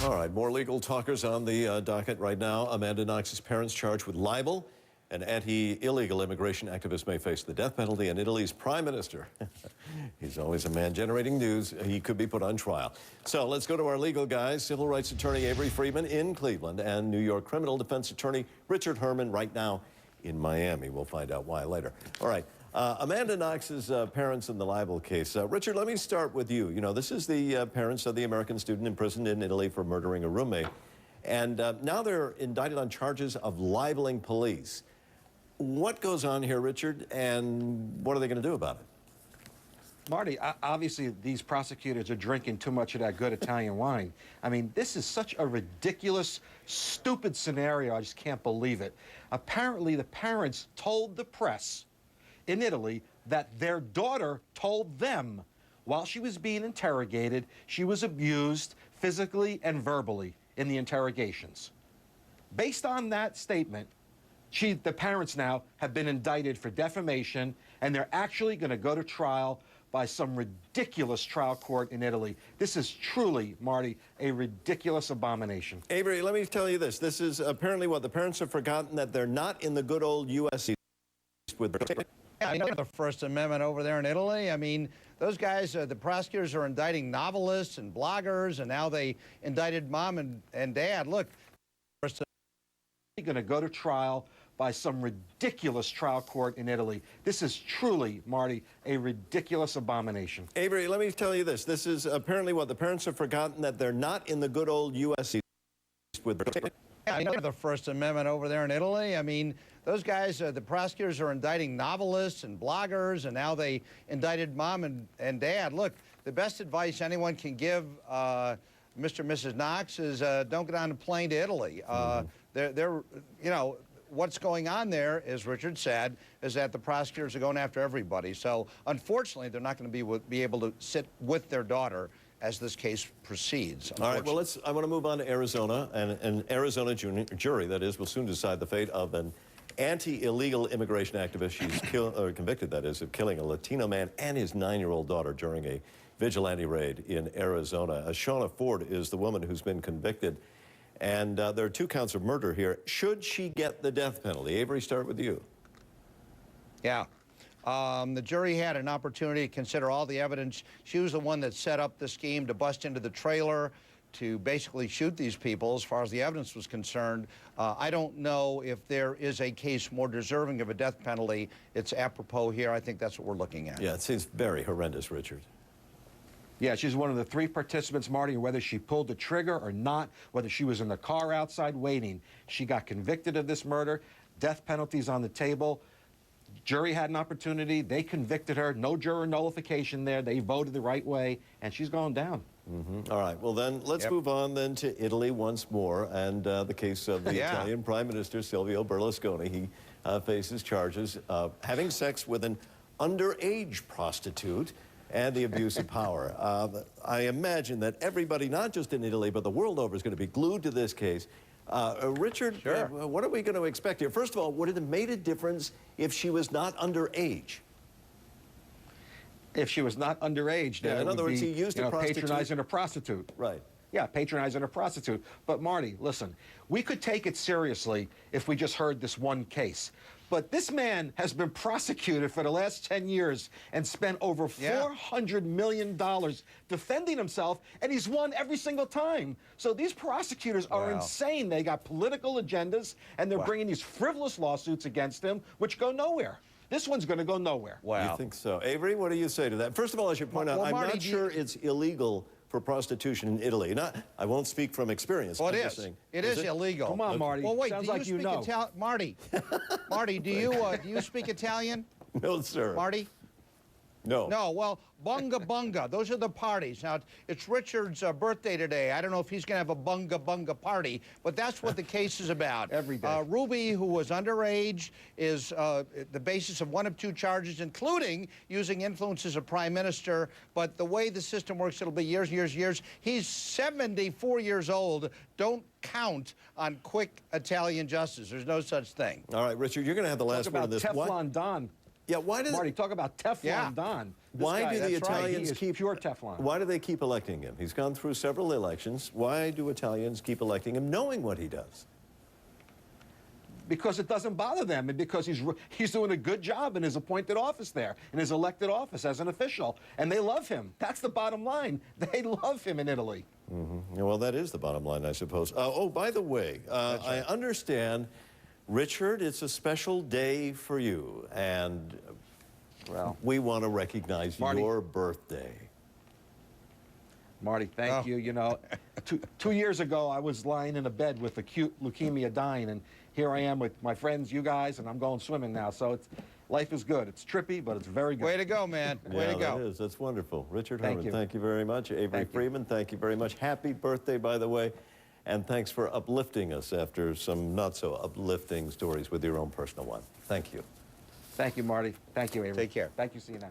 All right, more legal talkers on the docket right now. Amanda Knox's parents charged with libel. An anti-illegal immigration activist may face the death penalty, and Italy's prime minister, he's always a man generating news, he could be put on trial. So let's go to our legal guys, civil rights attorney Avery Friedman in Cleveland and New York criminal defense attorney Richard Herman right now in Miami. We'll find out why later. All right, Amanda Knox's parents in the libel case. Richard, let me start with you. You know, this is the parents of the American student imprisoned in Italy for murdering a roommate. And now they're indicted on charges of libeling police. What goes on here, Richard, and what are they going to do about it? Marty, obviously these prosecutors are drinking too much of that good Italian wine. I mean, this is such a ridiculous, stupid scenario. I just can't believe it. Apparently, the parents told the press in Italy that their daughter told them while she was being interrogated, she was abused physically and verbally in the interrogations. Based on that statement, the parents now have been indicted for defamation, and they're actually going to go to trial by some ridiculous trial court in Italy. This is truly, Marty, a ridiculous abomination. Avery, let me tell you this. This is apparently what the parents have forgotten, that they're not in the good old U.S. with Yeah, you know the First Amendment over there in Italy. I mean, those guys, the prosecutors are indicting novelists and bloggers, and now they indicted mom and dad. Look, they're going to go to trial by some ridiculous trial court in Italy. This is truly, Marty, a ridiculous abomination. Avery, let me tell you this. This is apparently what the parents have forgotten, that they're not in the good old U.S. with yeah, you know the First Amendment over there in Italy. I mean, those guys, the prosecutors are indicting novelists and bloggers, and now they indicted mom and dad. Look, the best advice anyone can give Mr. and Mrs. Knox is don't get on a plane to Italy. They're, you know, what's going on there, as Richard said, is that the prosecutors are going after everybody. So, unfortunately, they're not going to be able to sit with their daughter as this case proceeds. All right, well, I want to move on to Arizona, and an Arizona jury, that is, will soon decide the fate of an anti-illegal immigration activist. She's convicted, that is, of killing a Latino man and his 9-year-old daughter during a vigilante raid in Arizona. Shauna Ford is the woman who's been convicted. And there are 2 counts of murder here. Should she get the death penalty? Avery, start with you. Yeah. The jury had an opportunity to consider all the evidence. She was the one that set up the scheme to bust into the trailer to basically shoot these people as far as the evidence was concerned. I don't know if there is a case more deserving of a death penalty. It's apropos here. I think that's what we're looking at. Yeah, it seems very horrendous, Richard. Yeah, she's one of the 3 participants, Marty, and whether she pulled the trigger or not, whether she was in the car outside waiting, she got convicted of this murder. Death penalty's on the table. Jury had an opportunity. They convicted her. No juror nullification there. They voted the right way, and she's going down. All right, well then, let's move on then to Italy once more, and the case of the Italian Prime Minister, Silvio Berlusconi. He faces charges of having sex with an underage prostitute and the abuse of power. I imagine that everybody, not just in Italy, but the world over, is going to be glued to this case. Richard, what are we going to expect here? First of all, would it have made a difference if she was not underage? If she was not underage, then in other words, he used a prostitute. Patronizing a prostitute. Right. Yeah, patronizing a prostitute. But Marty, listen, we could take it seriously if we just heard this one case. But this man has been prosecuted for the last 10 years and spent over $400 million defending himself, and he's won every single time. So these prosecutors are insane. They got political agendas, and they're bringing these frivolous lawsuits against him, which go nowhere. This one's going to go nowhere. Wow. You think so? Avery, what do you say to that? First of all, I should point out, I'm not sure it's illegal for prostitution in Italy. I won't speak from experience. Well, it is. It is illegal. Come on, Marty. Well, wait, sounds do you like speak Italian? Marty, Marty, do you speak Italian? No, sir. Marty? No. No, well, bunga bunga. Those are the parties. Now, it's Richard's birthday today. I don't know if he's going to have a bunga bunga party, but that's what the case is about. Every day. Ruby, who was underage, is the basis of 1 of 2 charges, including using influence as a prime minister. But the way the system works, it'll be years, years, years. He's 74 years old. Don't count on quick Italian justice. There's no such thing. All right, Richard, you're going to have the last word on this. Teflon Don. Yeah, why does Marty, talk about Teflon Don. Why guy, do the that's right, he Italians is keep pure Teflon? Why do they keep electing him? He's gone through several elections. Why do Italians keep electing him, knowing what he does? Because it doesn't bother them, and because he's doing a good job in his appointed office there, in his elected office as an official, and they love him. That's the bottom line. They love him in Italy. Yeah, well, that is the bottom line, I suppose. Oh, by the way, I understand, Richard, it's a special day for you, and Well, we want to recognize Marty. your birthday. Marty, thank Oh. you. You know, 2 years ago, I was lying in a bed with acute leukemia dying, and here I am with my friends, you guys, and I'm going swimming now. So life is good. It's trippy, but it's very good. Way to go, man. Way Yeah, to go. that is. That's wonderful. Richard Thank Herman, you. thank you very much. Avery Thank you. Freeman, thank you very much. Happy birthday, by the way. And thanks for uplifting us after some not so uplifting stories with your own personal one. Thank you. Thank you, Marty. Thank you, Avery. Take care. Thank you, CNN.